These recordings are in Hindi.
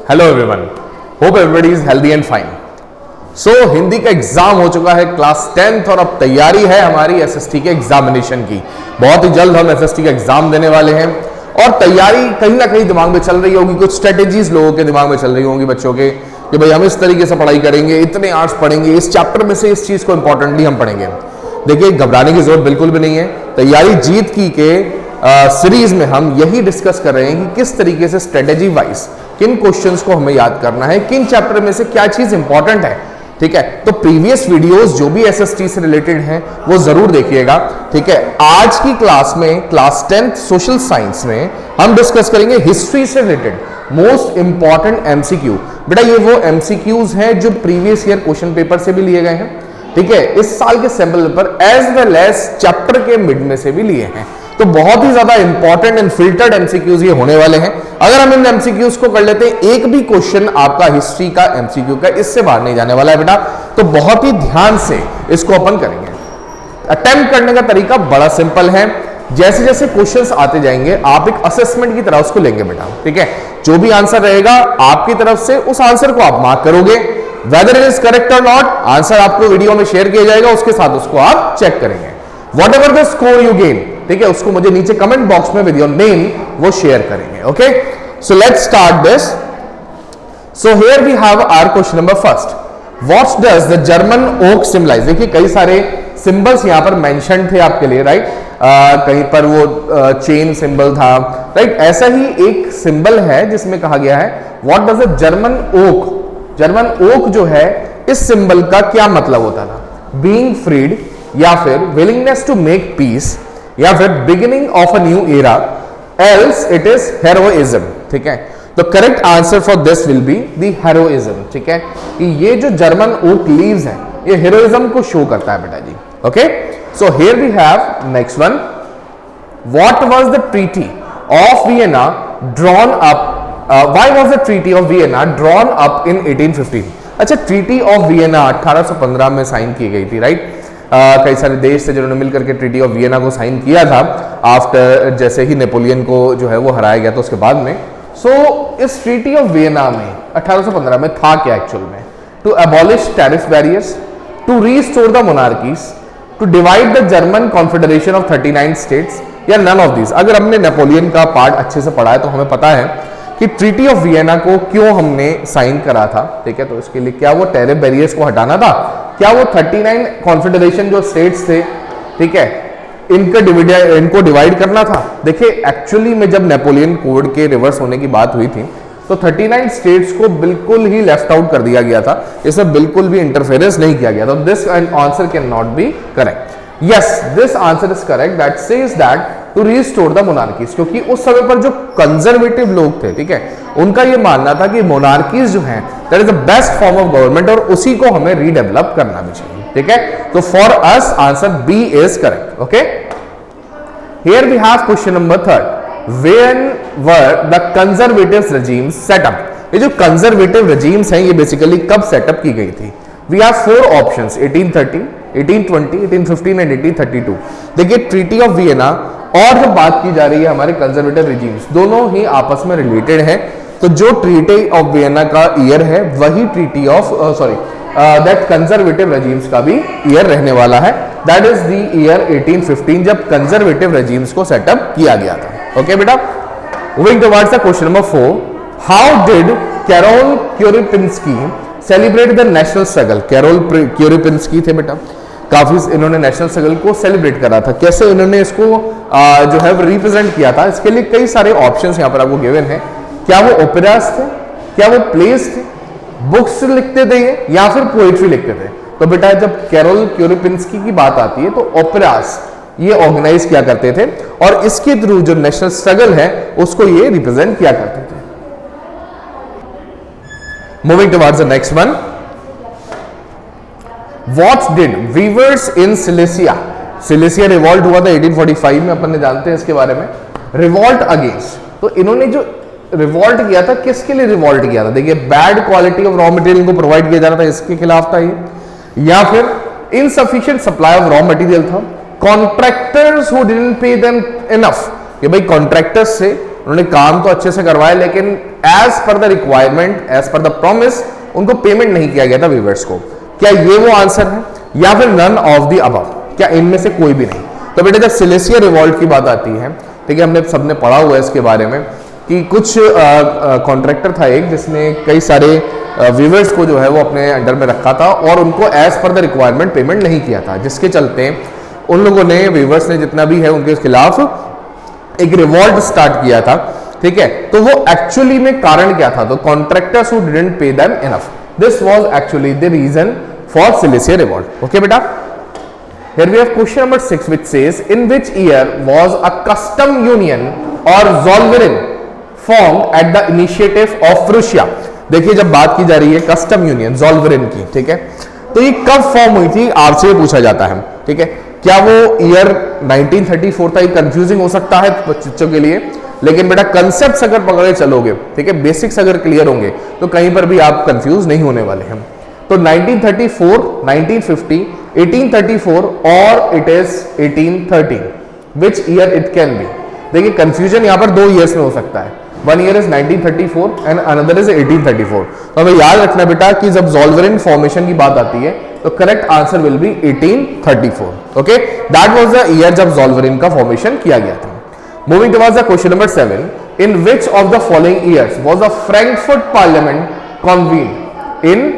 Hello everyone, hope everybody is healthy and fine. So Hindi का एग्जाम हो चुका है क्लास 10th और अब तैयारी है हमारी एसएसटी के एग्जामिनेशन की। बहुत ही जल्द हम एसएसटी का एग्जाम देने वाले हैं और तैयारी कहीं ना कहीं दिमाग में चल रही होगी, कुछ स्ट्रेटेजीज लोगों के दिमाग में चल रही होंगी बच्चों के कि भाई हम इस तरीके से पढ़ाई करेंगे, इतने आवर्स पढ़ेंगे, इस चैप्टर में से इस चीज को इंपॉर्टेंटली हम पढ़ेंगे। देखिए, घबराने की जरूरत बिल्कुल भी नहीं है। तैयारी जीत की के सीरीज में हम यही डिस्कस कर रहे हैं कि किस तरीके से स्ट्रेटेजी वाइज किन क्वेश्चंस को हमें याद करना है, किन चैप्टर में से क्या चीज इंपॉर्टेंट है। ठीक है, तो प्रीवियस वीडियोस जो भी एसएसटी से रिलेटेड हैं वो जरूर देखिएगा। ठीक है, आज की क्लास में क्लास 10th सोशल साइंस में हम डिस्कस करेंगे हिस्ट्री से रिलेटेड मोस्ट इंपॉर्टेंट एमसीक्यू। बेटा, ये वो एमसीक्यूज हैं जो प्रीवियस ईयर क्वेश्चन पेपर से भी लिए गए हैं। ठीक है, इस साल के sample paper as well as chapter के मिड में से भी लिए हैं। तो बहुत ही ज्यादा इंपॉर्टेंट एंड फिल्टर्ड एमसीक्यूज ये होने वाले हैं। अगर हम इन एमसीक्यूज को कर लेते हैं, एक भी क्वेश्चन आपका हिस्ट्री का एमसीक्यू का इससे बाहर नहीं जाने वाला है बेटा। तो बहुत ही ध्यान से इसको अपन करेंगे। अटेम्प्ट करने का तरीका बड़ा सिंपल है। जैसे जैसे क्वेश्चंस आते जाएंगे आप एक असेसमेंट की तरह उसको लेंगे बेटा। ठीक है, जो भी आंसर रहेगा आपकी तरफ से उस आंसर को आप मार्क करोगे, वेदर इट इज करेक्ट और नॉट। आंसर आपको वीडियो में शेयर किया जाएगा, उसके साथ उसको आप चेक करेंगे। Whatever the score you gain, ठीक है, उसको मुझे नीचे कमेंट बॉक्स में विद योर नेम वो शेयर करेंगे। Okay, so let's start this. So here we have our question number first, what does the German oak symbolize. देखिए, कई सारे सिंबल्स यहां पर मेंशन थे आपके लिए, राइट। कहीं पर वो चेन सिंबल था, राइट। ऐसा ही एक सिंबल है जिसमें कहा गया है what does the German oak. German oak जो है, इस सिंबल का क्या मतलब होता था? बीइंग फ्रीड, या फिर विलिंगनेस टू मेक पीस, या फिर beginning of a new era, else it is heroism. ठीक है, तो correct answer for this will be the heroism. ठीक है, कि ये जो जर्मन ओक लीव्स है ये हेरोइज्म को शो करता है बेटा जी। Okay, so here we have next one, what was the treaty of Vienna drawn up, why was the treaty of Vienna drawn up in 1815। अच्छा, ट्रीटी ऑफ वियना 1815 में साइन की गई थी, राइट। कई सारे देश थे जिन्होंने मिलकर के ट्रीटी ऑफ वियना को साइन किया था आफ्टर, जैसे ही नेपोलियन को जो है वो हराया गया था उसके बाद में। सो इस ट्रीटी ऑफ वियना में 1815 में था क्या एक्चुअल में? To abolish tariff barriers, to restore the monarchies, to divide the German confederation of 39 states, या नन ऑफ दीज। अगर हमने नेपोलियन का पार्ट अच्छे से पढ़ा है तो हमें पता है कि ट्रीटी ऑफ वियना को क्यों हमने साइन करा था। ठीक है, तो इसके लिए क्या वो टैरिफ बैरियर्स को हटाना था? क्या वो 39 कॉन्फेडरेशन जो स्टेट्स थे, ठीक है, इनको डिवाइड करना था? देखिए, एक्चुअली में जब नेपोलियन कोड के रिवर्स होने की बात हुई थी तो 39 स्टेट्स को बिल्कुल ही लेफ्ट आउट कर दिया गया था, इसमें बिल्कुल भी इंटरफेरेंस नहीं किया गया था। This answer can not be correct. Yes, this answer is correct that says that to restore the monarchies, क्योंकि उस समय पर जो कंजर्वेटिव लोग थे, ठीक है, उनका ये मानना था कि मोनार्कीज जो हैं that is the best form of government और उसी को हमें रीडेवलप करना भी चाहिए। ठीक है, तो for us answer B is correct. Okay, here we have question number third, when were the conservative regimes set up. ये जो कंजर्वेटिव रेजिम्स हैं ये बेसिकली कब सेटअप की गई थी? We have 4 options, 1830, 1820, 1815 and 1832। देखिए, ट्रीटी ऑफ वियना और जब बात की जा रही है हमारे कंजर्वेटिव रेजिम्स, दोनों ही आपस में रिलेटेड है। तो जो ट्रीटी ऑफ वियना का ईयर है वही treaty of that conservative regimes का भी ईयर रहने वाला है। दैट इज द ईयर 1815 जब कंजर्वेटिव रेजिम्स को सेटअप किया गया था। ओके बेटा, moving towards the question number 4, how did Karol Kurpinski celebrate the national struggle. Karol Kurpinski थे बेटा, काफी इन्होंने नेशनल स्ट्रगल को सेलिब्रेट करा था। कैसे इन्होंने इसको जो है रिप्रेजेंट किया था? इसके लिए कई सारे ऑप्शंस यहाँ पर आपको गिवन है। क्या वो ओपेरास थे, क्या वो प्लेस थे, बुक्स लिखते थे ये, या फिर पोएट्री लिखते थे? तो बेटा, जब कैरोल क्यूरिपिंस्की की बात आती है तो ओपेरास ये ऑर्गेनाइज किया करते थे और इसके थ्रू जो नेशनल स्ट्रगल है उसको ये रिप्रेजेंट किया करते थे। Moving towards the next one, what did viewers in Silesia. Silesia revolt हुआ था 1845 में, अपन ने जानते हैं इसके बारे में। रिवॉल्ट अगेंस्ट, तो इन्होंने जो रिवॉल्ट किया था किसके लिए रिवॉल्ट किया था? देखिए, bad quality of raw material को प्रोवाइड किया जा रहा था, इसके खिलाफ था ये, या फिर insufficient supply of raw material था, contractors who didn't pay them enough, ये भाई कॉन्ट्रैक्टर्स से उन्होंने काम तो अच्छे से करवाया, लेकिन as per the requirement, as per the promise उनको पेमेंट नहीं किया गया था वीवर्स को। क्या ये वो आंसर है या फिर नन ऑफ द अबव? क्या इनमें से कोई भी नहीं? तो बेटा जब सिलेसिया रिवॉल्ट की बात आती है, ठीक है, हमने सबने पढ़ा हुआ है इसके बारे में कि कुछ कॉन्ट्रैक्टर था एक जिसने कई सारे वीवर्स को जो है वो अपने अंडर में रखा था और उनको as per the requirement payment नहीं किया था, जिसके चलते उन लोगों ने, वीवर्स ने जितना भी है उनके खिलाफ एक रिवॉल्ट स्टार्ट किया था, ठीक है। तो वो एक्चुअली में कारण क्या था? तो contractors who didn't pay them enough, this was actually the reason for Silesia revolt. Okay बेटा, here we have question number 6 which says in which year was a custom union or zollverein formed at the initiative of Prussia? देखिए जब बात की जा रही है कस्टम यूनियन जोल्वरिन की, ठीक है, तो ये कब फॉर्म हुई थी आपसे पूछा जाता है, ठीक है। क्या वो ईयर 1934 था? ये कंफ्यूजिंग हो सकता है बच्चों के लिए, लेकिन बेटा कंसेप्ट्स अगर पकड़े चलोगे, ठीक है, बेसिक्स अगर क्लियर होंगे तो कहीं पर भी आप कंफ्यूज नहीं होने वाले हैं। तो 1934, 1950, 1834 और it is 1813, which year it can be? देखिए कंफ्यूजन यहां पर 2 ईयर्स में हो सकता है, one year is 1934 and another is 1834। तो हमें याद रखना बेटा कि जब जोल्वरिन फॉर्मेशन की बात आती है तो correct answer will be 1834। Okay, that was the year जब जोल्वरिन का फॉर्मेशन किया गया था। Moving towards the question number 7, in which of the following years was the Frankfurt parliament convened? In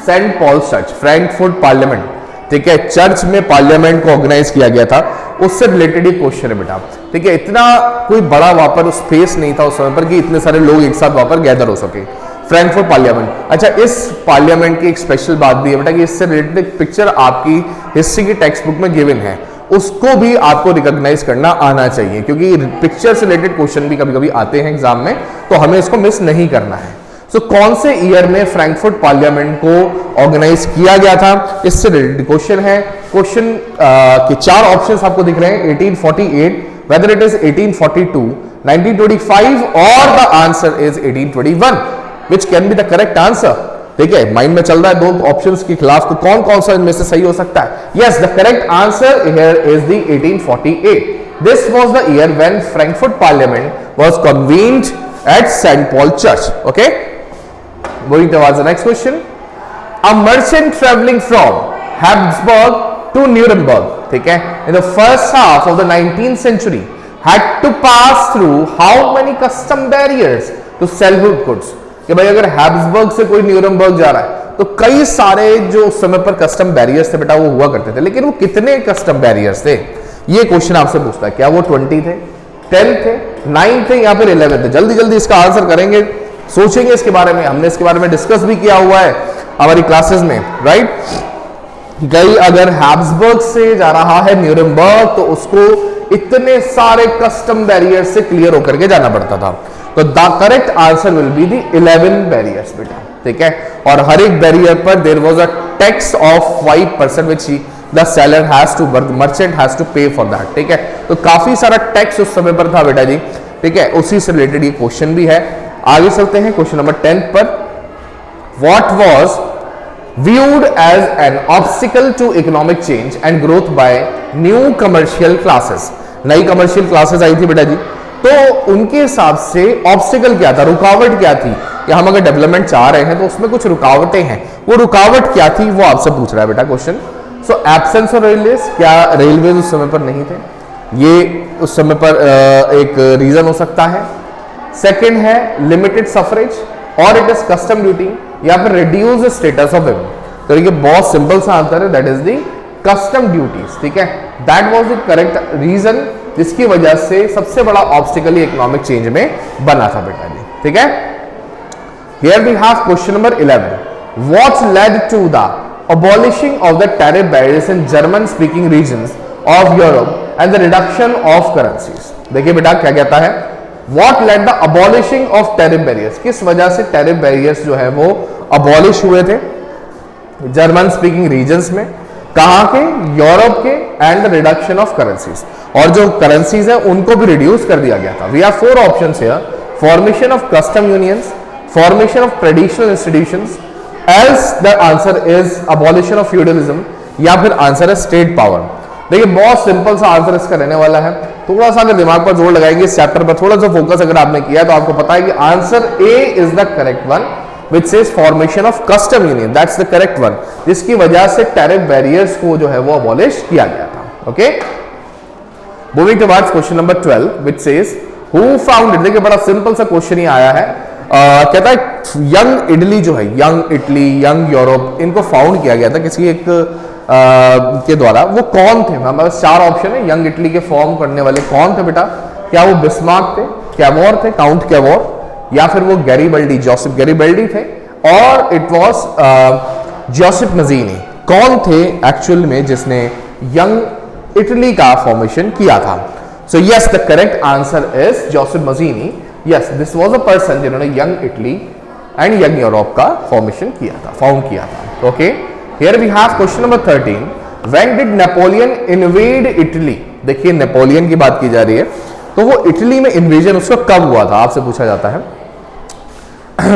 Saint Paul church, Frankfurt parliament, ठीक है, चर्च में पार्लियामेंट को ऑर्गेनाइज किया गया था, उससे रिलेटेड ही क्वेश्चन है बेटा, ठीक है। इतना कोई बड़ा वहां पर स्पेस नहीं था उस समय पर कि इतने सारे लोग एक साथ वहां पर गैदर हो सके। फ्रैंकफर्ट पार्लियामेंट, अच्छा इस पार्लियामेंट की एक स्पेशल बात भी है बेटा कि इससे रिलेटेड एक पिक्चर आपकी हिस्ट्री की टेक्स्ट बुक में गिवन है, उसको भी आपको रिकॉग्नाइज करना आना चाहिए, क्योंकि पिक्चर से रिलेटेड क्वेश्चन भी कभी कभी आते हैं एग्जाम में, तो हमें इसको मिस नहीं करना है। तो कौन से ईयर में फ्रैंकफर्ट पार्लियामेंट को ऑर्गेनाइज किया गया था, इससे रिलेटेड क्वेश्चन है। क्वेश्चन के 4 ऑप्शंस आपको दिख रहे हैं, 1848, वेदर इट इज 1842, 1925 और the answer is 1821, which can be the correct answer. ठीक है, माइंड में चल रहा है 2 ऑप्शंस के खिलाफ, तो कौन कौन सा इनमें से सही हो सकता है? Yes, the correct answer here is the 1848। This was the year when Frankfurt parliament was convened at St. Paul Church. Okay, moving towards the next question. A merchant traveling from Habsburg to Nuremberg, ठीक है, in the first half of the 19th century had to pass through how many custom barriers to sell goods? कि भाई अगर हैब्सबर्ग से कोई न्यूरमबर्ग जा रहा है तो कई सारे जो उस समय पर कस्टम बैरियर्स थे बेटा वो हुआ करते थे, लेकिन वो कितने कस्टम बैरियर्स थे ये क्वेश्चन आपसे पूछता है। क्या वो 20 थे, 10 थे, 9 थे या फिर 11 थे? जल्दी जल्दी इसका आंसर करेंगे, सोचेंगे इसके बारे में। हमने इसके बारे में डिस्कस भी किया हुआ है हमारी क्लासेस में, राइट। कई अगर हैब्सबर्ग से जा रहा है न्यूरमबर्ग तो उसको इतने सारे कस्टम बैरियर से क्लियर होकर के जाना पड़ता था, तो the correct answer will be the 11 barriers बेटा, ठीक है। और हर एक बैरियर पर there was a tax of 5% which the seller has to, merchant has to pay for that, ठीक है। तो काफी सारा टैक्स उस समय पर था बेटा जी, ठीक है, उसी से रिलेटेड ये क्वेश्चन भी है। आगे चलते हैं क्वेश्चन नंबर 10 पर। What was viewed as an obstacle to economic change and growth by new commercial classes? नई कमर्शियल क्लासेस आई थी बेटा जी, तो उनके हिसाब से ऑब्स्टिकल क्या था, रुकावट क्या थी, कि हम अगर डेवलपमेंट चाह रहे हैं तो उसमें कुछ रुकावटें हैं, वो रुकावट क्या थी वो आपसे पूछ रहा है बेटा question. So absence of railways, क्या रेलवेज उस समय पर नहीं थे, ये उस समय पर एक रीजन हो सकता है। सेकेंड है लिमिटेड सफरेज और इट इज कस्टम ड्यूटी या फिर रिड्यूस स्टेटस ऑफ वुमेन। तो ये बहुत सिंपल सा आंसर है, that is the custom duties, ठीक है। That was the correct reason जिसकी वजह से सबसे बड़ा ऑब्स्टिकल इकोनॉमिक चेंज में बना था बेटा जी, ठीक है। Here we have question number 11. What led to the abolishing of the tariff barriers in German speaking regions of Europe and the reduction of currencies? देखिए बेटा क्या कहता है, What led the abolishing of tariff barriers? किस वजह से tariff barriers जो है वो abolish हुए थे जर्मन स्पीकिंग रीजन्स में, कहां के, यूरोप के, एंड रिडक्शन ऑफ करेंसीज, और जो करेंसीज है उनको भी रिड्यूस कर दिया गया था। We have 4 options here, formation of custom unions, formation of traditional institutions, else the answer is abolition of feudalism, या फिर आंसर है स्टेट पावर। देखिए बहुत सिंपल सा आंसर इसका रहने वाला है। थोड़ा सा अगर दिमाग पर जोर लगाएंगे इस चैप्टर पर, थोड़ा सा फोकस अगर आपने किया तो आपको पता है कि answer A is the correct one, which says formation of custom union, that's the correct one, जिसकी वजह से टैरिफ बैरियर्स को जो है वो अबॉलिश किया गया था। Okay, moving towards question number 12 which says who founded, देखिए बड़ा सिंपल सा क्वेश्चन ही आया है। कहता है यंग इटली जो है, यंग इटली, यंग यूरोप, इनको फाउंड किया गया था किसी एक के द्वारा। वो कौन थे? हमारे पास 4 ऑप्शन है यंग इटली के फॉर्म करने वाले। कौन थे बेटा? क्या वो बिस्मार्क थे, कैमोर थे, काउंट कैमोर, या फिर वो गैरीबल्डी, जोसेफ गैरीबल्डी थे, और इट वाज जोसेफ मजीनी। कौन थे एक्चुअल में जिसने यंग इटली का फॉर्मेशन किया था? So yes, the correct answer is Joseph Mazzini. Yes, this was a person जिन्होंने young Italy and young Europe का फॉर्मेशन किया था, फाउंड किया था। Okay, here we have question number 13, when did Napoleon invade Italy? देखिए नेपोलियन की बात की जा रही है, तो वो इटली में इन्वेजन उसका कब हुआ था आपसे पूछा जाता है।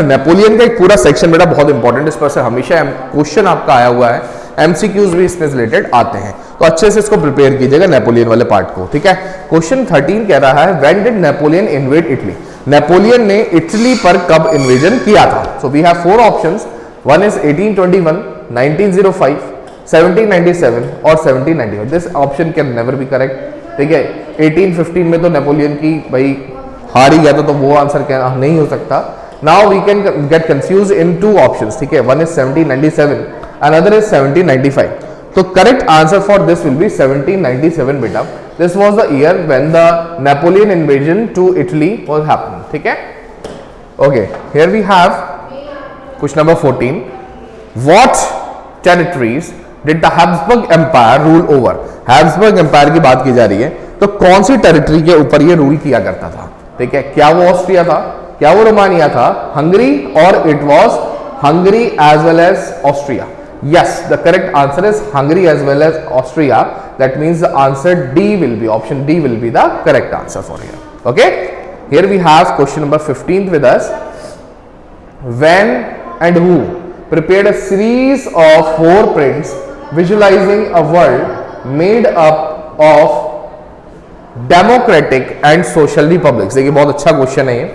नेपोलियन का एक पूरा सेक्शन बेटा बहुत इंपॉर्टेंट, इस पर से हमेशा क्वेश्चन आपका आया हुआ है, एमसीक्यूज भी इसमें रिलेटेड आते हैं, तो अच्छे से इसको प्रिपेयर कीजिएगा नेपोलियन वाले पार्ट को। ठीक है, क्वेश्चन 13 कह रहा है when did Napoleon invade Italy? Napoleon ने इटली पर कब इन्वेजन किया था? So we have 4 options, one is 1821, 1905, 1797 और 1791। This option can never be correct. ठीक है, 1815 में तो नेपोलियन की भाई हार ही गया था, तो वो आंसर क्या नहीं हो सकता। Now we can get confuse in 2 options. ठीक है, वन इज 1797, अनदर इज 1795। तो correct answer for this will be 1797 बेटा। This was the year when the Napoleon invasion to Italy was happening. ठीक है, okay, here we have question number 14, what territories did the Habsburg empire rule over? Habsburg empire की बात की जा रही है, तो कौन सी टेरिटरी के ऊपर ये रूल किया करता था? ठीक है, क्या वो ऑस्ट्रिया था, क्या वो रोमानिया था, हंगरी, और it was Hungary as well as Austria? Yes, the correct answer is Hungary as well as Austria. That means the answer D will be, option D will be the correct answer for here. Okay, here we have question number 15 with us. When and who prepared a series of 4 prints visualizing a world made up of democratic and social republics? देखिए बहुत अच्छा क्वेश्चन है ये।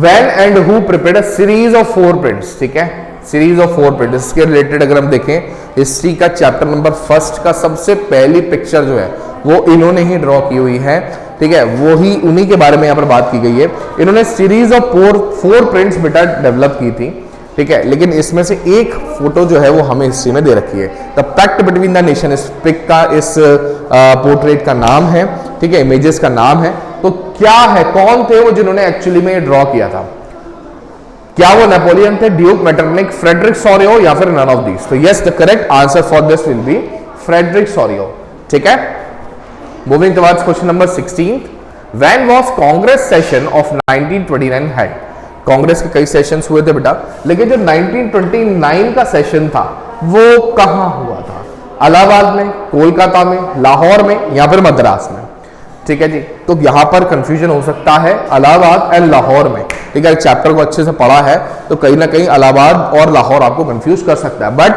When and who prepared a series of 4 prints? ठीक है, सीरीज ऑफ 4 प्रिंट। इसके रिलेटेड अगर हम देखें हिस्ट्री का चैप्टर नंबर 1 का सबसे पहली पिक्चर जो है वो इन्होंने ही ड्रॉ की हुई है। ठीक है, वो ही उन्हीं के बारे में यहाँ पर बात की गई है। इन्होंने सीरीज ऑफ 4 प्रिंट्स बेटा डेवलप की थी। ठीक है, लेकिन इसमें से एक फोटो जो है वो हमें हिस्ट्री में दे रखी है। The pact between the nation, इस पिक का, इस पोर्ट्रेट का नाम है। ठीक है, इमेजेस का नाम है। तो क्या है, कौन थे वो जिन्होंने एक्चुअली में ड्रॉ किया था? क्या वो नेपोलियन थे, ड्यूक मेटरनिक, फ्रेडरिक सोरियो, या फिर नन ऑफ दीस? तो yes, the correct answer for this will B Frederick Sorio. ठीक है, moving towards question number 16, when was Congress session of 1929 held? Congress के कई सेशंस हुए थे बेटा, लेकिन जो 1929 का सेशन था वो कहां हुआ था? इलाहाबाद में, कोलकाता में, लाहौर में, या फिर मद्रास में? ठीक है जी, तो यहां पर कंफ्यूजन हो सकता है इलाहाबाद एंड लाहौर में। ठीक है, चैप्टर को अच्छे से पढ़ा है तो कहीं ना कहीं इलाहाबाद और लाहौर आपको कंफ्यूज कर सकता है, बट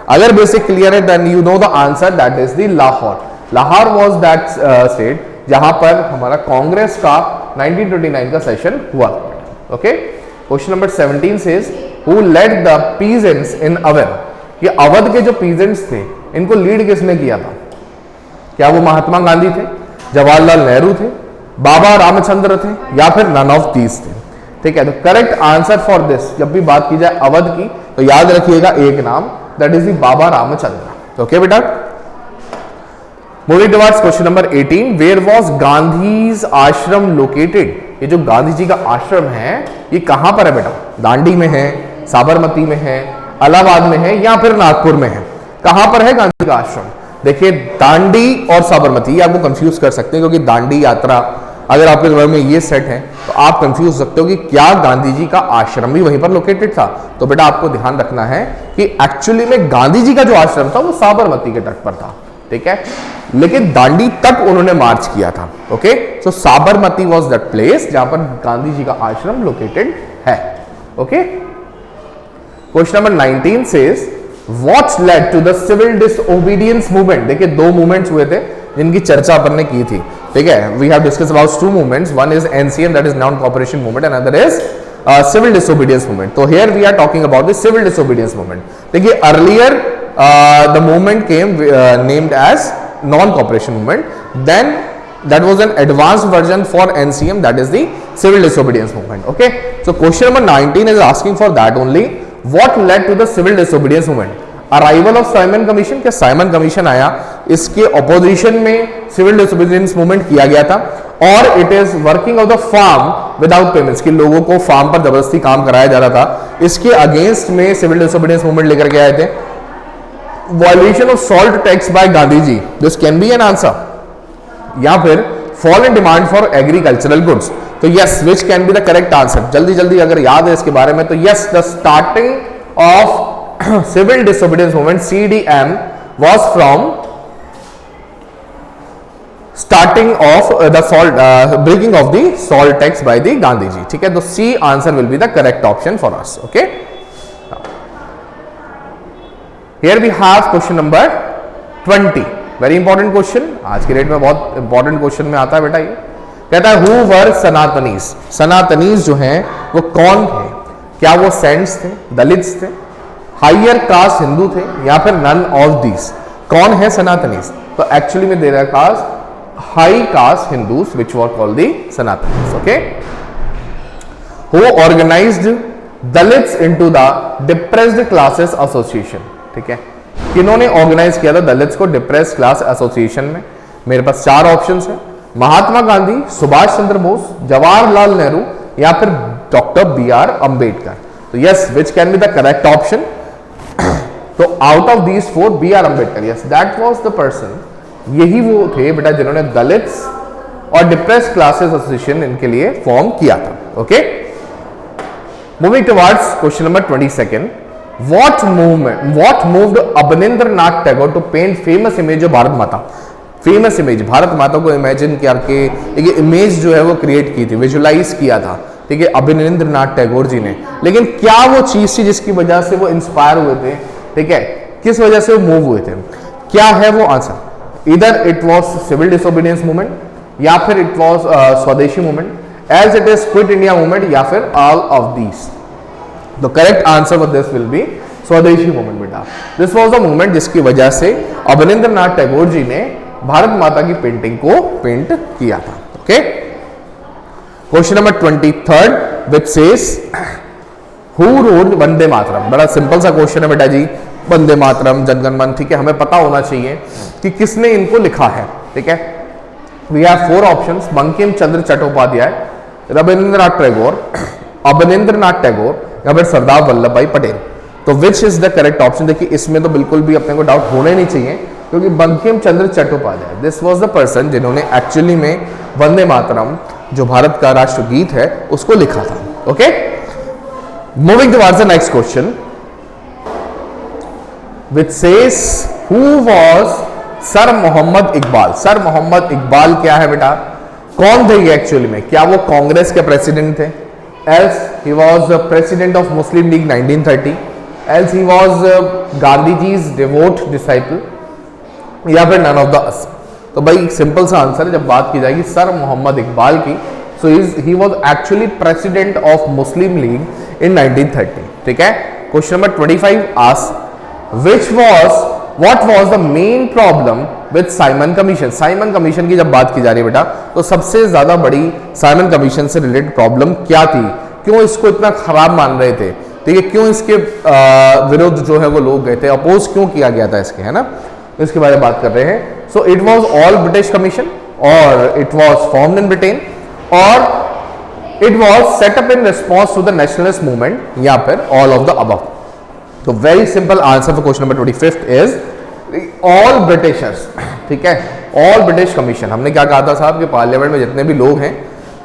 अगर बेसिक क्लियर है then you know the answer, that is the Lahore. Lahore was that state जहां पर हमारा कांग्रेस का 1929 का सेशन हुआ। Okay, question number 17 says who led the peasants in Awadh? ये अवध के जो पीजेंट्स थे इनको लीड किसने किया था? क्या वो महात्मा गांधी थे, जवाहरलाल नेहरू थे, बाबा रामचंद्र थे, या फिर नन ऑफ दीज थे? ठीक है, तो करेक्ट आंसर फॉर दिस, जब भी बात की जाए अवध की तो याद रखिएगा एक नाम, that is the Baba Ramchandra. Okay बेटा, moving towards question number 18, where was Gandhi's ashram located? ये जो गांधी जी का आश्रम है ये कहां पर है बेटा? दांडी में है, साबरमती में है, इलाहाबाद में है, या फिर नागपुर में है? कहां पर है गांधी का आश्रम? देखिए दांडी और साबरमती आपको कंफ्यूज कर सकते हैं, क्योंकि दांडी यात्रा अगर आपके दिमाग में ये सेट है तो आप कंफ्यूज हो सकते हो कि क्या गांधी जी का आश्रम भी वहीं पर लोकेटेड था? तो बेटा आपको ध्यान रखना है कि एक्चुअली में गांधी जी का जो आश्रम था वो साबरमती के तट पर था। ठीक है, लेकिन दांडी तक उन्होंने मार्च किया था। Okay, so Sabarmati was that place जहां पर गांधी जी का आश्रम लोकेटेड है। Okay, question number 19 says what led to the civil disobedience movement. देखिए दो मूवमेंट्स हुए थे जिनकी चर्चा अपन ने की थी, ठीक है। We have discuss about two movements, one is NCM that is non cooperation movement and other is civil disobedience movement. तो here we are talking about the civil disobedience movement. देखिए earlier the movement came named as non cooperation movement, then that was an advanced version for NCM, that is the civil disobedience movement. Okay, so question number 19 is asking for that only, what led to the civil disobedience movement? Arrival of Simon Commission। क्या साइमन कमीशन आया, इसके ऑपोजिशन में सिविल डिसोबीडियंस मूवमेंट किया गया था, और it is working of the farm without payments, कि लोगों को फार्म पर जबरदस्ती काम कराया जा रहा था, इसके अगेंस्ट में सिविल डिसोबीडियंस मूवमेंट लेकर के आए थे। Violation of salt tax by Gandhi ji, this can be an answer, या फिर fall in demand for agricultural goods. तो yes, which can be the correct answer, जल्दी जल्दी अगर याद है इसके बारे में तो yes, the starting of civil disobedience movement CDM was from starting of the salt breaking of the salt tax by the Gandhi ji, ठीक है। तो C answer will B the correct option for us. Okay, here we have question number 20, very important question, आज के डेट में बहुत इंपॉर्टेंट क्वेश्चन में आता है बेटा। ये कहता है हु वर सनातनीज, सनातनीज जो हैं वो कौन थे, क्या वो सेंट्स थे, दलित्स थे, हायर कास्ट हिंदू थे, या फिर नन ऑफ दीज। कौन है सनातनीज? तो एक्चुअली में दे रहा है caste high caste Hindus which were called the Sanatanis. Okay, who organized Dalits into the depressed classes association, ठीक है। किन्होंने ऑर्गेनाइज किया था दलित्स को डिप्रेस क्लास एसोसिएशन में? मेरे पास चार ऑप्शंस हैं, महात्मा गांधी, सुभाष चंद्र बोस, जवाहरलाल नेहरू, या फिर डॉक्टर BR अंबेडकर। तो yes, which can be the correct option? तो out of these four BR Ambedkar, yes that was the person, यही वो थे बेटा जिन्होंने दलित्स और डिप्रेस क्लासेस एसोसिएशन इनके लिए फॉर्म किया था। Okay, moving towards question number 22, What moved Abanindranath Tagore to paint famous image of Bharat Mata? Famous image, Bharat माता को इमेजिन करके एक इमेज जो है वो क्रिएट की थी, विजुलाइज किया था, ठीक है, अबनिंद्रनाथ टैगोर जी ने। लेकिन क्या वो चीज थी जिसकी वजह से वो इंस्पायर हुए थे, ठीक है, किस वजह से वो मूव हुए थे? क्या है वो आंसर? इधर it was civil disobedience movement, या फिर it was Swadeshi movement, as it is quit India movement, या फिर all of these. The correct answer for this will be Swadeshi movement बेटा। दिस वाज द मूवमेंट जिसकी वजह से अबनिंद्रनाथ टैगोर जी ने भारत माता की पेंटिंग को पेंट किया था। Okay, question number 23 which says who wrote Vande Mataram. बड़ा सिंपल सा क्वेश्चन है बेटा जी, वंदे मातरम, जनगण मन, ठीक है, हमें पता होना चाहिए कि किसने इनको लिखा है, ठीक है। We have four options, Bankim Chandra Chattopadhyay, Rabindranath Tagore, Abanindranath Tagore, या फिर सरदार वल्लभ भाई पटेल। तो which is the correct option? देखिए इसमें तो बिल्कुल भी अपने को डाउट होना ही नहीं चाहिए, क्योंकि Bankim Chandra Chattopadhyay, this was the person जिन्होंने एक्चुअली में वंदे मातरम जो भारत का राष्ट्रगीत है उसको लिखा था। Okay, moving towards the next question which says who was sir Mohammad Iqbal. Sir Mohammad Iqbal क्या है बेटा? कौन थे ये एक्चुअली में? क्या वो कांग्रेस के प्रेसिडेंट थे? else he was president of Muslim League 1930, else he was Gandhi ji's devout disciple, या फिर none of the us। तो भाई सिंपल सा आंसर है, जब बात की जाएगी सर मोहम्मद इकबाल की, so he was actually president of Muslim League in 1930, ठीक है। Question number 25 asks what was the main problem with Simon commission. Simon commission की जब बात की जा रही है बेटा, तो सबसे ज्यादा बड़ी साइमन कमीशन से रिलेटेड प्रॉब्लम क्या थी? क्यों इसको इतना खराब मान रहे थे, ठीक है, क्यों इसके विरुद्ध जो है वो लोग गए थे, अपोज क्यों किया गया था इसके, है ना, इसके बारे में बात कर रहे हैं। So it was all British commission, और it was formed in Britain, और it was set up in response to the nationalist movement, या फिर ऑल ऑफ द अबव। तो very simple answer for question number 25 is all Britishers, ठीक है, ऑल ब्रिटिश कमीशन। हमने क्या कहा था साहब कि पार्लियामेंट में जितने भी लोग हैं,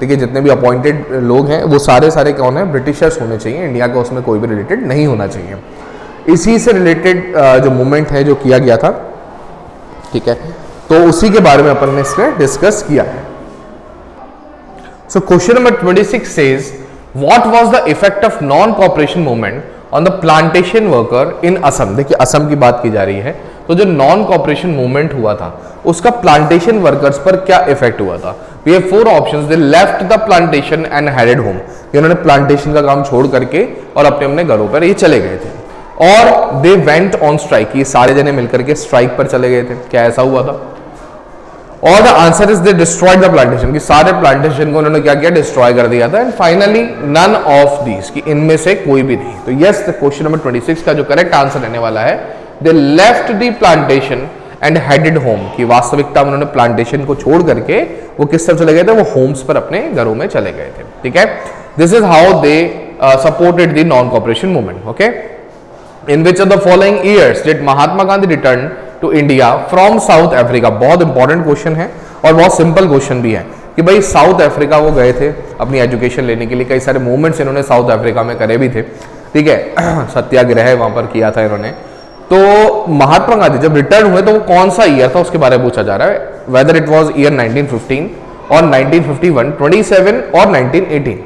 ठीक है, जितने भी अपॉइंटेड लोग हैं वो सारे कौन है? ब्रिटिशर्स होने चाहिए, इंडिया का उसमें कोई भी रिलेटेड नहीं होना चाहिए। इसी से रिलेटेड जो मूवमेंट है जो किया गया था, ठीक है, तो उसी के बारे में अपन ने इसमें डिस्कस किया है। So question number 26 says what was the effect of non cooperation movement on the plantation worker in Assam. देखिए असम की बात की जा रही है, तो जो नॉन कॉपरेशन मूवमेंट हुआ था उसका प्लांटेशन वर्कर्स पर क्या इफेक्ट हुआ था। We have 4 options. They left the plantation and headed home, इन्होंने प्लांटेशन का काम छोड़ करके और अपने अपने घरों पर ये चले गए थे। और दे वेंट ऑन स्ट्राइक, ये सारे जने मिलकर के स्ट्राइक पर चले गए थे। क्या ऐसा हुआ था? और the answer is they destroyed the plantation, कि सारे प्लांटेशन को उन्होंने क्या किया? डिस्ट्रॉय कर दिया था। And finally none of these, कि इनमें से कोई भी नहीं। तो यस, क्वेश्चन नंबर 26 का जो करेक्ट आंसर रहने वाला है, दे left the plantation and headed home, की वास्तविकता में उन्होंने प्लांटेशन को छोड़ करके वो किस तरफ चले गए थे? वो होम्स पर अपने घरों में चले गए थे। ठीक है, this is how they supported the non cooperation movement. Okay, in which of the following years did Mahatma Gandhi return to India from South Africa? बहुत इंपॉर्टेंट क्वेश्चन है और बहुत सिंपल क्वेश्चन भी है कि भाई साउथ अफ्रीका वो गए थे अपनी एजुकेशन लेने के लिए। कई सारे मूवमेंट्स इन्होंने साउथ अफ्रीका में करे भी थे। ठीक है, सत्याग्रह वहां पर किया था इन्होंने। तो महात्मा गांधी जब रिटर्न हुए तो वो कौन सा ईयर था उसके बारे में पूछा जा रहा है, वेदर इट वाज ईयर 1915 और 1951, 27 और 1918।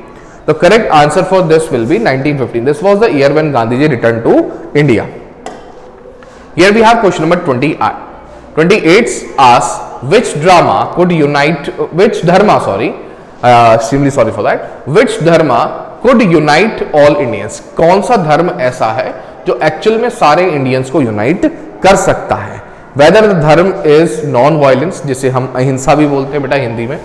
The correct answer for this will be 1915। This was the year when Gandhi ji return to India. Here we have question number 28 asks which dharma could unite which dharma could unite all Indians? कौन सा धर्म ऐसा है जो एक्चुअल में सारे इंडियंस को यूनाइट कर सकता है? वेदर द धर्म इज नॉन वायलेंस, जिसे हम अहिंसा भी बोलते हैं बेटा हिंदी में।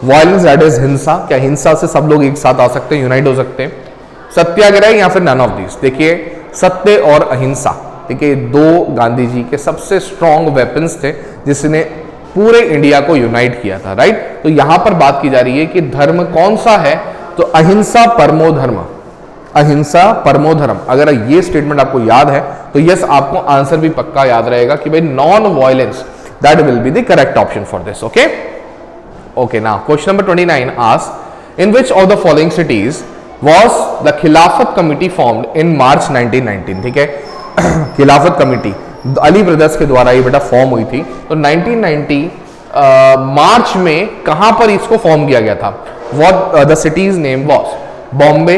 वायलेंस दैट इज हिंसा, क्या हिंसा से सब लोग एक साथ आ सकते हैं, यूनाइट हो सकते हैं? सत्याग्रह या फिर नन ऑफ दिस? देखिए सत्य और अहिंसा, ठीक है, दो गांधी जी के सबसे स्ट्रॉन्ग वेपन्स थे जिसने पूरे इंडिया को यूनाइट किया था। राइट, तो यहां पर बात की जा रही है कि धर्म कौन सा है, तो अहिंसा परमो धर्म, अहिंसा परमो धर्म। अगर ये स्टेटमेंट आपको याद है तो यस, आपको आंसर भी पक्का याद रहेगा कि भाई non violence that will be the correct option for this. Okay okay, now question number 29 asks in which of the following cities was the खिलाफत कमिटी फॉर्म्ड इन मार्च 1919? ठीक है, खिलाफत कमेटी अली ब्रदर्स के द्वारा ये बेटा फॉर्म हुई थी। तो 1990 मार्च में कहां पर इसको फॉर्म किया गया था? What the city's name was? Bombay,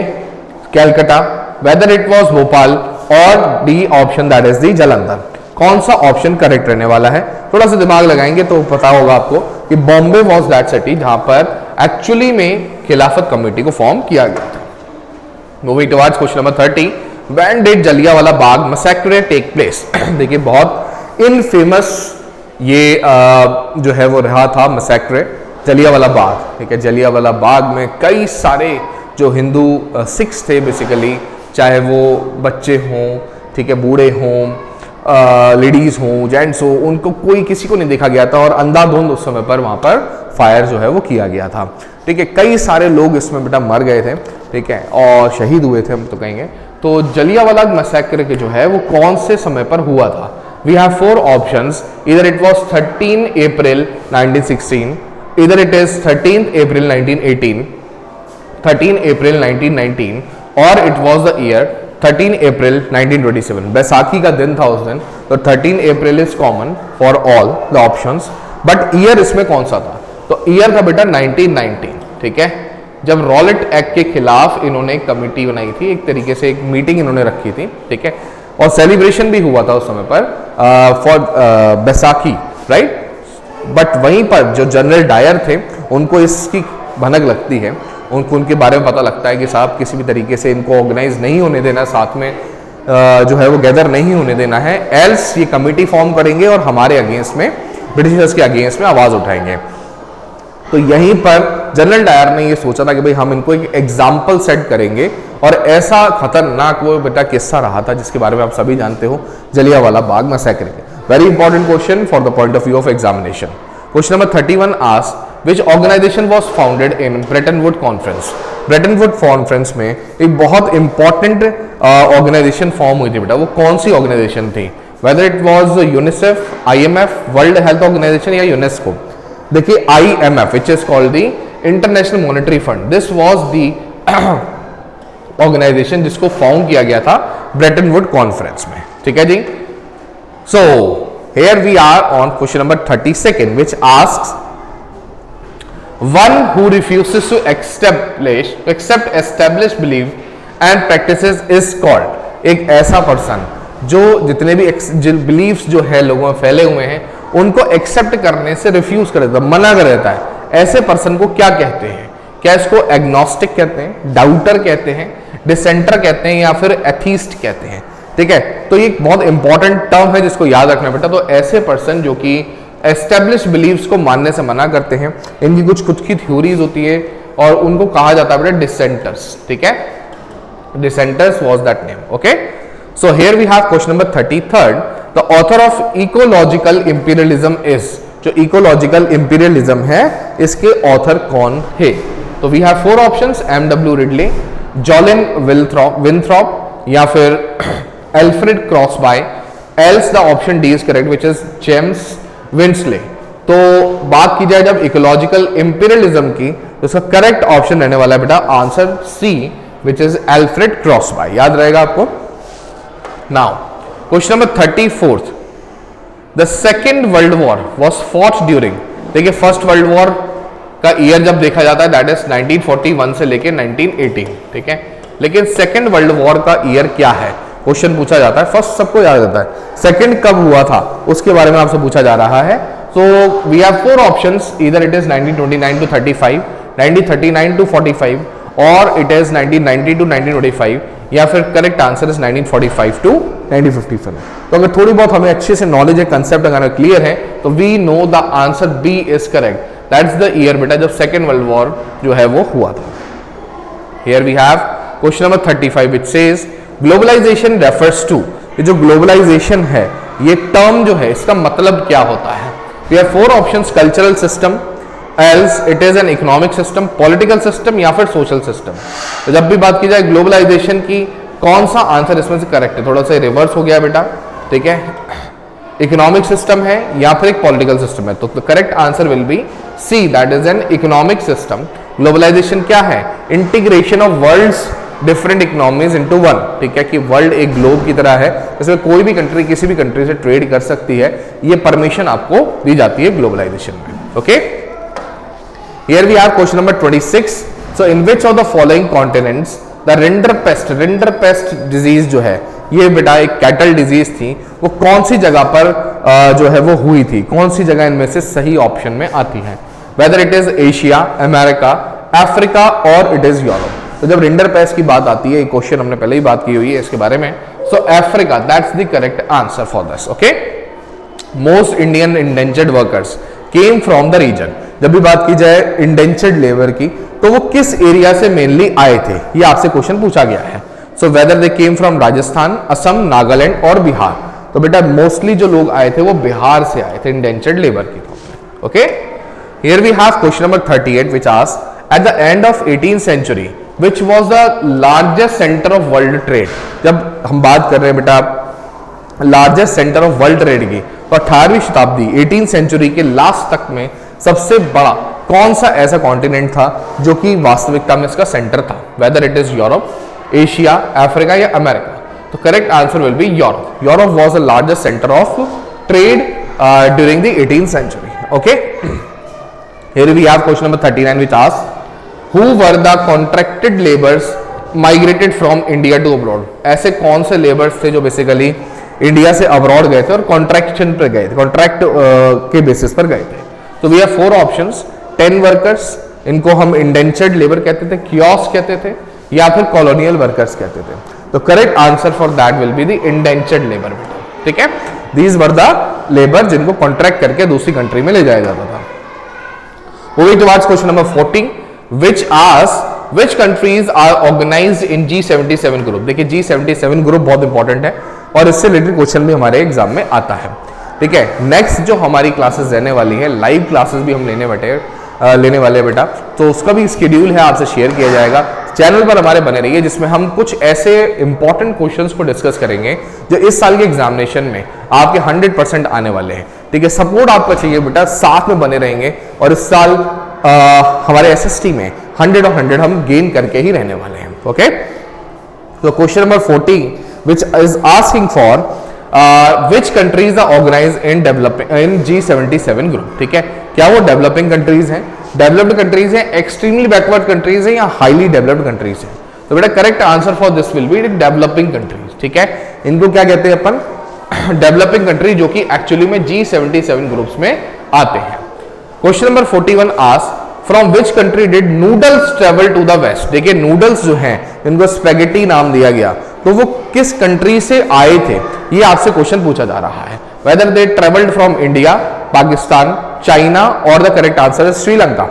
Calcutta, whether it was Bhopal और D option that is the Jalandhar. कौन सा ऑप्शन करेक्ट रहने वाला है? थोड़ा सा दिमाग लगाएंगे तो पता होगा आपको कि बॉम्बे वाज दैट सिटी जहां पर एक्चुअली में खिलाफत कमेटी को फॉर्म किया गया था। Moving towards question number 30, When did Jallianwala Bagh massacre take place? देखिए बहुत इनफेमस ये जो है वो रहा था मैसेक्रे, जलियांवाला बाग। ठीक है, जलियांवाला बाग में कई सारे जो हिंदू सिख्स थे बेसिकली, चाहे वो बच्चे हों, ठीक है, बूढ़े हों, लेडीज हों, जेंट्स हो, उनको कोई किसी को नहीं देखा गया था और अंधाधुंध उस समय पर वहां पर फायर जो है वो किया गया था। ठीक है, कई सारे लोग इसमें बेटा मर गए थे, ठीक है, और शहीद हुए थे हम तो कहेंगे। तो जलियांवाला मैसेक्रे के जो है वो कौन से समय पर हुआ था? वी हैव 4 ऑप्शंस, इधर इट वाज 13 अप्रैल 1916, इधर इट इज 13 अप्रैल 1918, 13 अप्रैल 1919 और इट वाज द ईयर 13 अप्रैल 1927। बैसाखी का दिन था उस दिन, तो 13 April is common for all the options, but year इसमें कौन सा था? तो ईयर था बेटा 1919। ठीक है, जब रॉलेट एक्ट के खिलाफ इन्होंने एक कमेटी बनाई थी, एक तरीके से एक मीटिंग इन्होंने रखी थी। ठीक है, और सेलिब्रेशन भी हुआ था उस समय पर फॉर बैसाखी, राइट। बट वहीं पर जो जनरल डायर थे उनको इसकी भनक लगती है, उनको उनके बारे में पता लगता है कि साहब किसी भी तरीके से इनको ऑर्गेनाइज नहीं होने देना, साथ में जो है वो गैदर नहीं होने देना है, एल्स ये कमेटी फॉर्म करेंगे और हमारे अगेंस्ट में, ब्रिटिशर्स के अगेंस्ट में आवाज उठाएंगे। तो यहीं पर जनरल डायर ने ये सोचा था कि भाई हम इनको एक एग्जाम्पल सेट करेंगे, और ऐसा खतरनाक वो बेटा किस्सा रहा था जिसके बारे में आप सभी जानते हो, Jallianwala Bagh massacre. Very important question for the point of view of examination. Question number 31 asks which organisation was founded in Bretton Wood conference. Bretton Wood conference में एक बहुत इंपॉर्टेंट ऑर्गेनाइजेशन फॉर्म हुई थी बेटा, वो कौन सी ऑर्गेनाइजेशन थी? Whether it was UNICEF, IMF, World Health Organization या यूनेस्को। देखिए IMF which is called the International Monetary Fund, this was the organisation जिसको फॉर्म किया गया था ब्रेटन वुड कॉन्फ्रेंस में। ठीक है जी। So here we are on question number 32 which asks one who refuses to accept established belief and practices is called। एक ऐसा पर्सन जो जितने भी बिलीफ्स जो है लोगों में फैले हुए हैं उनको एक्सेप्ट करने से रिफ्यूज कर देता है, मना कर देता है, ऐसे पर्सन को क्या कहते हैं? क्या इसको एग्नोस्टिक कहते हैं, डाउटर कहते हैं, डिसेंटर कहते हैं, या फिर एथीस्ट कहते हैं? ठीक है, तो ये बहुत इंपॉर्टेंट टर्म है जिसको याद रखना बेटा। तो ऐसे पर्सन जो कि एस्टेब्लिश बिलीव्स को मानने से मना करते हैं, इनकी कुछ खुद की थ्योरीज होती है और उनको कहा जाता है बेटा डिसेंटर्स। ठीक है, dissenters was that name. Okay, so here we have question number 33rd, the author of ecological imperialism is. जो इकोलॉजिकल इंपीरियलिज्म है इसके ऑथर कौन है? तो we have 4 options, M.W. Ridley, Jollin Winthrop, या फिर Alfred Crosby, else the option D is correct which is James Winsley. तो बात की जाए जब इकोलॉजिकल इंपीरियलिज्म की तो इसका करेक्ट ऑप्शन रहने वाला है बेटा answer C which is Alfred Crosby. याद रहेगा आपको। Now question number 34th, the second world war was fought during. देखिए फर्स्ट वर्ल्ड वॉर का ईयर जब देखा जाता है दैट इज 1941 से लेके 1918। ठीक है, लेकिन सेकेंड वर्ल्ड वॉर का ईयर क्या है क्वेश्चन पूछा जाता है। फर्स्ट सबको याद रहता है, सेकेंड कब हुआ था उसके बारे में आपसे पूछा जा रहा है। So we have 4 options, either it is 1929 to 35, 1939 to 45, और इट इज 1990 to 1925, या फिर करेक्ट आंसर इज 1945 to 1957। तो अगर थोड़ी बहुत हमें अच्छे से नॉलेज है, कंसेप्ट अगर क्लियर है, तो we know the answer B is correct. That's the year बेटा जब सेकेंड वर्ल्ड वॉर जो है वो हुआ था। Here we have question number 35 which says globalisation refers to. ये जो ग्लोबलाइजेशन है ये टर्म जो है इसका मतलब क्या होता है? We have 4 options, cultural system, else it is an economic system, political system, या फिर सोशल सिस्टम। तो जब भी बात की जाए ग्लोबलाइजेशन की, कौन सा आंसर इसमें से करेक्ट है? थोड़ा सा रिवर्स हो गया बेटा। ठीक है, इकोनॉमिक सिस्टम है या फिर एक पॉलिटिकल सिस्टम है, तो correct answer will be C that is an economic system. Globalisation क्या है? Integration of world's different economies into one. ठीक है, कि वर्ल्ड एक ग्लोब की तरह है, इसमें कोई भी कंट्री किसी भी कंट्री से ट्रेड कर सकती है, ये परमिशन आपको दी जाती है ग्लोबलाइजेशन में। Okay, here we have question number 26, so in which of the following continents the rinderpest disease जो है ये बेटा एक कैटल डिजीज थी, वो कौन सी जगह पर जो है वो हुई थी? कौन सी जगह इनमें से सही ऑप्शन में आती है? Whether it is Asia, America, Africa और इट इज यूरोप। तो जब रिंडरपेस्ट की बात आती है, एक क्वेश्चन हमने पहले ही बात की हुई है इसके बारे में, so Africa that's the correct answer for this. Okay, most Indian indentured workers came from the region. जब भी बात की जाए इंडेंचर्ड लेबर की तो वो किस एरिया से मेनली आए थे, ये आपसे क्वेश्चन पूछा गया है। So whether they came from Rajasthan, Assam, Nagaland और बिहार। तो बेटा मोस्टली जो लोग आए थे वो बिहार से आए थे इंडेंचर्ड लेबर की तौर पे। Okay, here we have question number 38 which asks at the end of 18th century which was the largest center of world trade। जब हम बात कर रहे हैं बेटा largest centre of world trade की, तो 18वीं शताब्दी 18th century के लास्ट तक में सबसे बड़ा कौन सा ऐसा कॉन्टिनेंट था जो कि वास्तविकता में इसका सेंटर था? Whether it is Europe, Asia, Africa या अमेरिका। तो correct answer will be Europe. Europe was the largest centre of trade during the 18th century। Okay, here we have question number 39 which asks Who were the contracted laborers migrated from India to abroad? ऐसे कौन से लेबर्स थे जो बेसिकली इंडिया से अब्रॉड गए थे और कॉन्ट्रैक्शन पर गए थे, कॉन्ट्रैक्ट के बेसिस पर गए थे? तो वी हैव 4 ऑप्शंस, 10 वर्कर्स, इनको हम इंडेंचर्ड लेबर कहते थे, कियोस्क कहते थे, या फिर कॉलोनियल वर्कर्स कहते थे। तो correct answer for that will be the indentured labour. ठीक है, दीज वर द लेबर जिनको कॉन्ट्रैक्ट करके दूसरी कंट्री में ले जाया जाता था। Moving towards question number 40 which asks which countries are organized in G77 group। देखिए G77 ग्रुप बहुत इंपॉर्टेंट है और इससे रिलेटेड क्वेश्चन भी हमारे एग्जाम में आता है। ठीक है, नेक्स्ट जो हमारी क्लासेस रहने वाली है, लाइव क्लासेस भी हम लेने वाले हैं बेटा, तो उसका भी स्केड्यूल है आपसे शेयर किया जाएगा। चैनल पर हमारे बने रहिए जिसमें हम कुछ ऐसे इंपॉर्टेंट क्वेश्चंस को डिस्कस करेंगे जो इस साल के एग्जामिनेशन में आपके 100% आने वाले हैं। ठीक है, सपोर्ट आपका चाहिए बेटा, साथ में बने रहेंगे और इस साल हमारे एसएसटी में 100 और 100 हम गेन करके ही रहने वाले हैं। ओके, तो question number 40 which is asking for which countries are organised in developing in G77 group. ठीक है, क्या वो डेवलपिंग कंट्रीज हैं, डेवलप्ड कंट्रीज हैं, एक्सट्रीमली बैकवर्ड कंट्रीज हैं या हाईली डेवलप्ड कंट्रीज हैं? तो बेटा correct answer for this will be developing countries, ठीक है। इनको क्या कहते हैं अपन, डेवलपिंग कंट्री, जो कि एक्चुअली में G77 ग्रुप्स में आते हैं। Question number 41 ask from which country did noodles travel to the west. देखिए नूडल्स जो हैं इनको स्पेगेटी नाम दिया गया, तो वो किस कंट्री से आए थे, ये आपसे क्वेश्चन पूछा जा रहा है। Whether they travelled from India, Pakistan, China और द करेक्ट आंसर है श्रीलंका।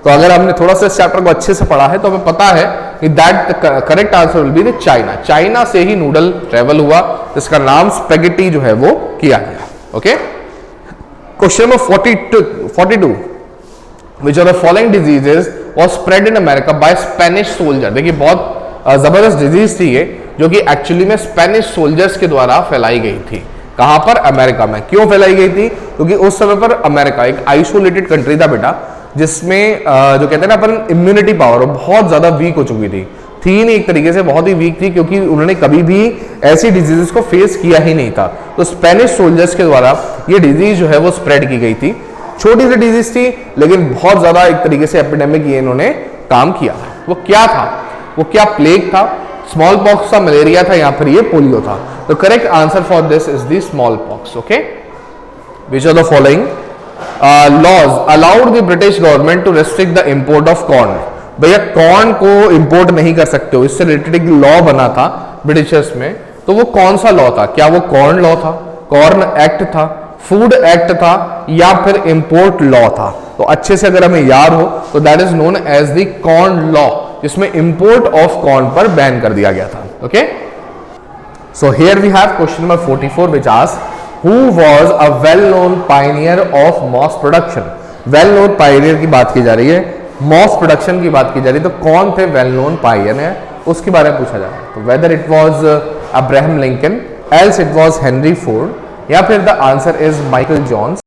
तो अगर हमने थोड़ा सा इस चैप्टर को अच्छे से पढ़ा है तो हमें पता है कि that correct answer will be the China. China से ही नूडल ट्रेवल हुआ, जिसका नाम स्पेगेटी जो है वो किया गया। Okay, question number 42 which of the following diseases was spread in America by Spanish soldier। देखिए बहुत जबरदस्त डिजीज थी ये, जो कि एक्चुअली में स्पेनिश सोल्जर्स के द्वारा फैलाई गई थी। कहां पर, अमेरिका में। क्यों फैलाई गई थी, क्योंकि उस समय पर अमेरिका एक आइसोलेटेड कंट्री था बेटा, जिसमें जो कहते हैं ना अपन इम्यूनिटी पावर बहुत ज्यादा वीक हो चुकी थी नहीं, एक तरीके से बहुत ही वीक थी, क्योंकि उन्होंने कभी भी ऐसी डिजीजेस को फेस किया ही नहीं था। तो स्पेनिश सोल्जर्स के द्वारा ये डिजीज जो है वो स्प्रेड की गई थी। छोटी सी डिजीज थी लेकिन बहुत ज्यादा एक तरीके से एपिडेमिक ये इन्होंने काम किया। वो क्या था, वो क्या प्लेग था, स्मॉल पॉक्स था, मलेरिया था, या फिर ये पोलियो था। तो correct answer for this is the smallpox. Okay, which are the following laws allowed the British government to restrict the import of corn. भैया कॉर्न को इंपोर्ट नहीं कर सकते हो, इससे रिलेटेड एक लॉ बना था ब्रिटिशर्स में। तो वो कौन सा लॉ था, क्या वो कॉर्न लॉ था, कॉर्न एक्ट था, फूड एक्ट था, या फिर इंपोर्ट लॉ था। तो अच्छे से अगर हमें याद हो तो that is known as the corn law, जिसमें इंपोर्ट ऑफ कॉर्न पर बैन कर दिया गया था। Okay, so here we have question number 44 which asks who was a well known pioneer of mass production. Well known pioneer की बात की जा रही है, मॉस प्रोडक्शन की बात की जा रही है, तो कौन थे वेल नोन पायनियर, उसके बारे में पूछा जा रहा है। तो whether it was Abraham Lincoln, else it was Henry Ford, या फिर the answer is Michael Johns,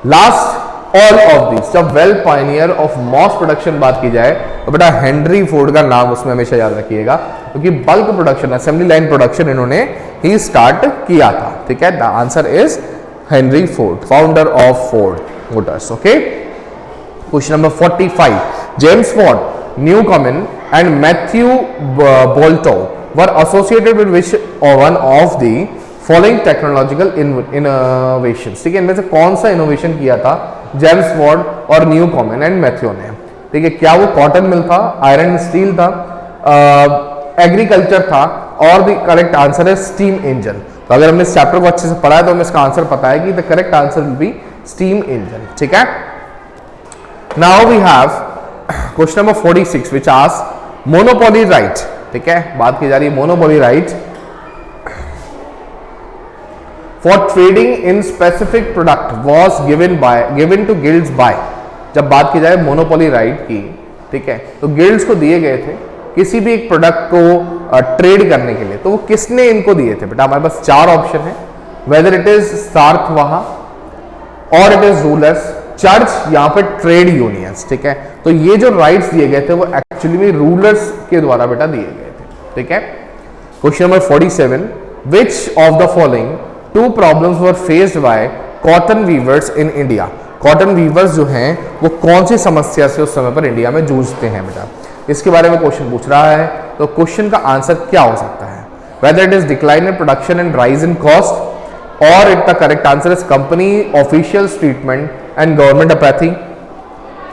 last all of this. जब well pioneer of mass production बात की जाए तो बेटा हेनरी फोर्ड का नाम उसमें हमेशा याद रखिएगा, क्योंकि bulk production, assembly line production इन्होंने ही स्टार्ट किया था। ठीक है, the answer is Henry Ford, founder of Ford Motors. Okay, question number 45 James Watt, Newcomen and Matthew Boulton were associated with which one of the following technological innovation. ठीक है, इनमें से कौन सा इनोवेशन किया था जेम्स वॉट और न्यूकॉमन एंड मैथ्यू ने। ठीक है, क्या वो कॉटन मिल था, आयरन स्टील था, एग्रीकल्चर था, और द करेक्ट आंसर है स्टीम इंजन। तो अगर हमने इस चैप्टर को अच्छे से पढ़ा है तो हमें इसका आंसर पता है कि the correct answer will be steam engine. ठीक है, now we have question number 46 which asks monopoly right. ठीक है, बात की जा रही है monopoly right for trading in specific product was given to guilds by। जब बात की जाए मोनोपोली राइट की, ठीक है, तो गिल्ड्स को दिए गए थे किसी भी एक प्रोडक्ट को ट्रेड करने के लिए। तो वो किसने इनको दिए थे बेटा, हमारे पास चार ऑप्शन है, वेदर इट इज सार्थवाहा और इट इज रूलर्स, चर्च, या फिर ट्रेड यूनियंस। ठीक है, तो ये जो राइट्स दिए गए थे वो एक्चुअली में रूलर्स के द्वारा बेटा दिए गए थे। ठीक है, question number 47 which of the following two problems were faced by cotton weavers in India. Cotton weavers जो हैं वो कौन सी समस्या से उस समय पर इंडिया में जूझते हैं बेटा, इसके बारे में क्वेश्चन पूछ रहा है। तो क्वेश्चन का आंसर क्या हो सकता है, whether it is decline in production and rise in cost, और it the correct answer is company officials treatment and government apathy,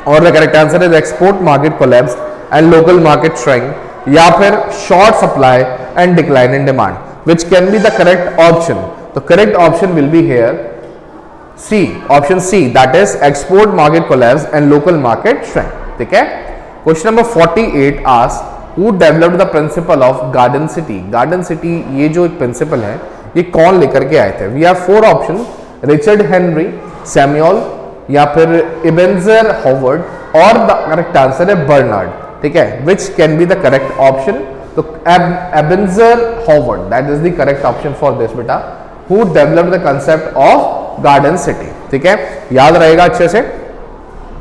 और the correct answer is export market collapse and local market shrink, या फिर short supply and decline in demand. Which can be the correct option. तो correct option will be here C, option C, that is export market collapse and local market shrink. ठीक है, question number 48 asks who developed the principle of garden city. Garden city ये जो एक प्रिंसिपल है ये कौन लेकर के आए थे। We have four option, Richard Henry, Samuel, या फिर इबेंजर हॉवर्ड, और द करेक्ट आंसर है बर्नार्ड। ठीक है, which can be the correct option. तो Ebenezer Howard that is the correct option for this बेटा, who developed the concept of garden city. ठीक है, याद रहेगा अच्छे से।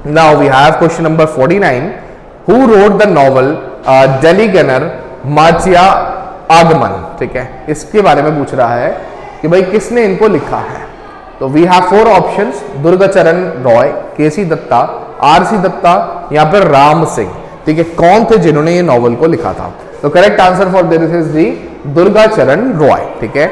Now we have question number 49 who wrote the novel Delhi गनर माचिया आगमन। ठीक है, इसके बारे में पूछ रहा है कि भाई किसने इनको लिखा है। तो we have four options, Durgacharan Roy, KC Dutta, RC Dutta, या फिर राम सिंह। ठीक है, कौन थे जिन्होंने ये नॉवल को लिखा था? तो correct answer for this is the Durgacharan Roy. ठीक है,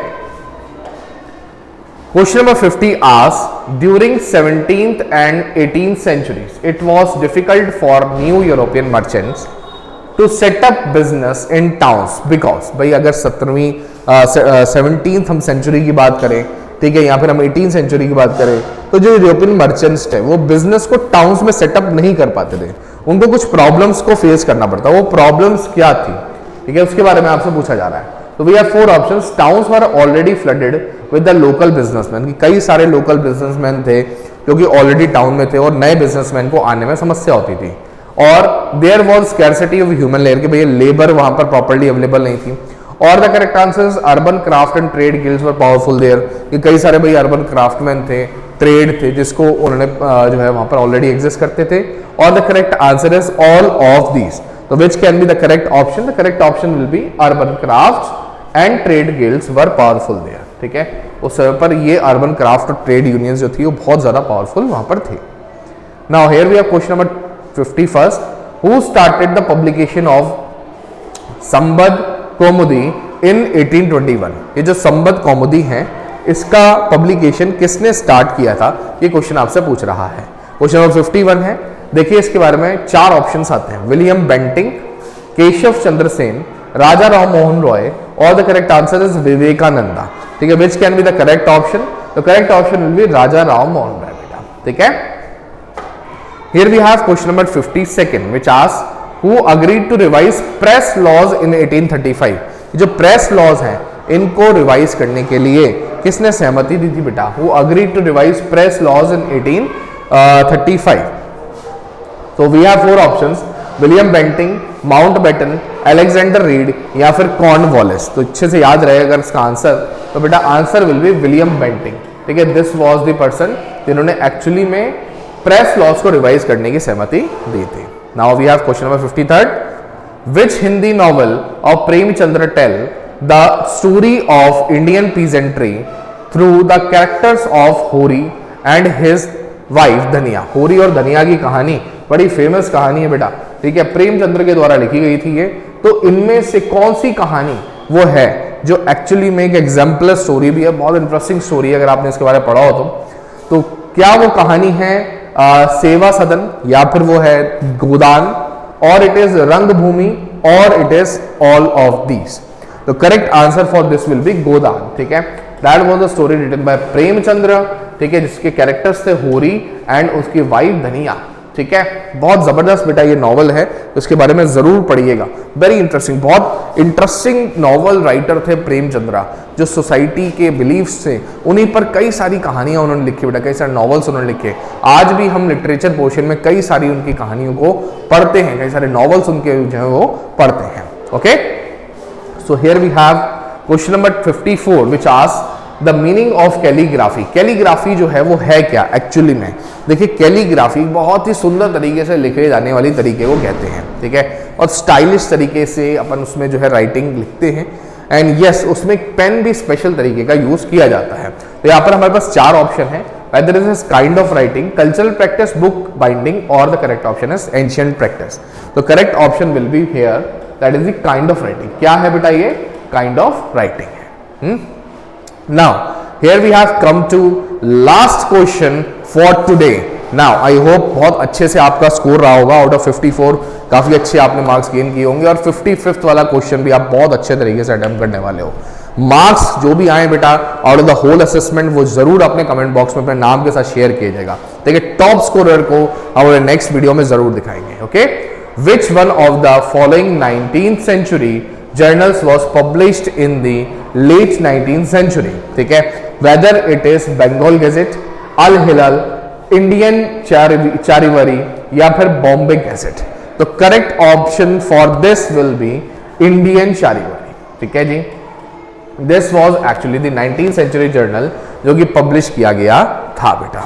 question number 50 asks, during 17th and 18th centuries, it was difficult for new European merchants to set up business in towns because, भाई अगर 17th हम सेंचुरी की बात करें, ठीक है, या फिर हम 18th सेंचुरी की बात करें, तो जो यूरोपियन मर्चेंट्स थे वो बिजनेस को टाउन्स में सेटअप नहीं कर पाते थे, उनको कुछ प्रॉब्लम्स को फेस करना पड़ता। वो प्रॉब्लम्स क्या थी, ठीक है, उसके बारे में आपसे पूछा जा रहा है। तो we have 4 options. Towns were already flooded with the local businessman, कई सारे लोकल बिजनेसमैन थे जो कि ऑलरेडी टाउन में थे और नए बिजनेसमैन को आने में समस्या होती थी। और there was scarcity of human labour, कि भैया लेबर वहां पर प्रॉपर्ली अवेलेबल नहीं थी। और the correct answer urban craft and trade guilds were powerful there, कि कई सारे भाई अर्बन क्राफ्टमैन थे, ट्रेड थे, जिसको उन्होंने जो है वहां पर ऑलरेडी एग्जिस्ट करते थे। और the correct answer is all of these. तो which can be the correct option? The correct option will be urban craft and trade guilds were powerful there. ठीक है, उस समय पर ये अर्बन क्राफ्ट और ट्रेड यूनियंस जो थी वो बहुत ज्यादा पावरफुल वहां पर थे। Now here we have question number 51, who started the publication of Sambad Kaumudi in 1821? ये जो संबद कौमुदी है इसका पब्लिकेशन किसने स्टार्ट किया था, ये क्वेश्चन आपसे पूछ रहा है। क्वेश्चन नंबर 51 है, देखिए इसके बारे में 4 ऑप्शंस आते हैं, विलियम बेंटिंग, केशव चंद्र सेन, राजा राम मोहन रॉय, और the correct answer is Vivekananda. ठीक है, which can be the correct option? The correct option will be Raja Ram Mohan Roy बेटा। ठीक है, here we have question number 52 which asks who agreed to revise press laws in 1835? जो प्रेस लॉज हैं इनको रिवाइज करने के लिए किसने सहमति दी थी बेटा? Who agreed to revise press laws in 1835? तो we have 4 options, William Bentinck, Mountbatten, Alexander Reid, या फिर कॉर्नवॉलिस। तो अच्छे से याद रहेगा इसका आंसर, तो बेटा answer will be William Bentinck. ठीक है, दिस वाज द पर्सन जिन्होंने एक्चुअली में प्रेस लॉज को रिवाइज करने की सहमति दी थी। Now we have question number 53, which Hindi novel of Premchandra tell the story of Indian peasantry through the characters of Hori and his wife Dhaniya? Hori और धनिया की कहानी बड़ी फेमस कहानी है बेटा, ठीक है, प्रेमचंद्र के द्वारा लिखी गई थी ये। तो इनमें से कौन सी कहानी वो है जो एक्चुअली में एक एग्जाम्पलर स्टोरी भी है, बहुत इंटरेस्टिंग स्टोरी है अगर आपने इसके बारे में पढ़ा हो तो क्या वो कहानी है सेवा सदन, या फिर वो है गोदान, और इट इज रंगभूमि, और it is all of these? तो correct answer for this will be Godan. ठीक है, that was the story written by Premchandra, ठीक है, जिसके कैरेक्टर्स थे होरी एंड उसकी वाइफ धनिया। ठीक है, बहुत जबरदस्त बेटा ये नॉवल है, उसके बारे में जरूर पढ़िएगा, वेरी इंटरेस्टिंग, बहुत इंटरेस्टिंग नॉवल राइटर थे प्रेमचंद्र, जो सोसाइटी के बिलीफ्स थे उन्हीं पर कई सारी कहानियां उन्होंने लिखी बेटा, कई सारे नॉवेल्स उन्होंने लिखे। आज भी हम लिटरेचर पोर्शन में कई सारी उनकी कहानियों को पढ़ते हैं, कई सारे नॉवेल्स उनके जो है वो पढ़ते हैं। Okay, so here we have question number 54 which asks the meaning of calligraphy. Calligraphy जो है वो है क्या एक्चुअली में? देखिए, कैलीग्राफी बहुत ही सुंदर तरीके से लिखे जाने वाली तरीके को कहते हैं, ठीक है, और स्टाइलिश तरीके से अपन उसमें जो है राइटिंग लिखते हैं, एंड यस उसमें पेन भी स्पेशल तरीके का यूज किया जाता है। तो यहाँ पर हमारे पास 4 ऑप्शन है, whether it is kind of writing, cultural practice, book binding, or the correct option is ancient practice. तो correct option will be here, that is the kind of writing. क्या है बेटा ये? kind of writing है। Now here we have come to last question for today. Now I hope बहुत अच्छे से आपका स्कोर रहा होगा, आउट ऑफ 54 काफी अच्छे आपने मार्क्स गेन किए होंगे, और 55th वाला क्वेश्चन भी आप बहुत अच्छे तरीके से अटेम्प्ट करने वाले हो। मार्क्स जो भी आए बेटा out of the whole assessment वो जरूर अपने कमेंट बॉक्स में अपने नाम के साथ शेयर कीजिएगा, ठीक है। टॉप स्कोरर को हमारे नेक्स्ट वीडियो में जरूर दिखाएंगे। Okay, which one of the following 19th century journals was published in the late 19th century? ठीक है, whether it is Bengal Gazette, Al Hilal, Indian Charivari, या फिर Bombay Gazette? तो correct option for this will be Indian Charivari. ठीक है जी, this was actually the 19th century journal जो कि पब्लिश किया गया था बेटा।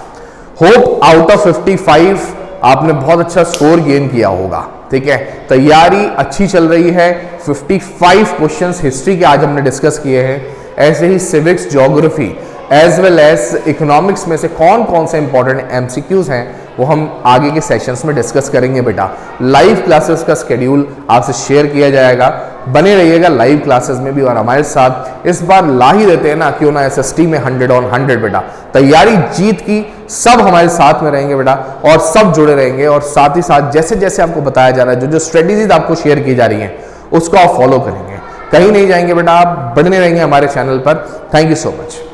होप आउट ऑफ 55 आपने बहुत अच्छा स्कोर गेन किया होगा, ठीक है। तैयारी अच्छी चल रही है। 55 क्वेश्चंस हिस्ट्री के आज हमने डिस्कस किए हैं, ऐसे ही civics, geography as well as economics में से कौन कौन से इंपॉर्टेंट एमसीक्यूज हैं वो हम आगे के सेशंस में डिस्कस करेंगे बेटा। लाइव क्लासेस का शेड्यूल आपसे शेयर किया जाएगा, बने रहिएगा लाइव क्लासेस में भी। और हमारे साथ इस बार ला ही देते हैं ना, क्यों ना SST में 100 on 100 बेटा। तैयारी जीत की, सब हमारे साथ में रहेंगे बेटा और सब जुड़े रहेंगे। और साथ ही साथ जैसे जैसे आपको बताया जा रहा है, जो जो स्ट्रेटेजीज आपको शेयर की जा रही हैं, उसको आप फॉलो करेंगे, कहीं नहीं जाएंगे बेटा, आप बने रहेंगे हमारे चैनल पर। Thank you so much.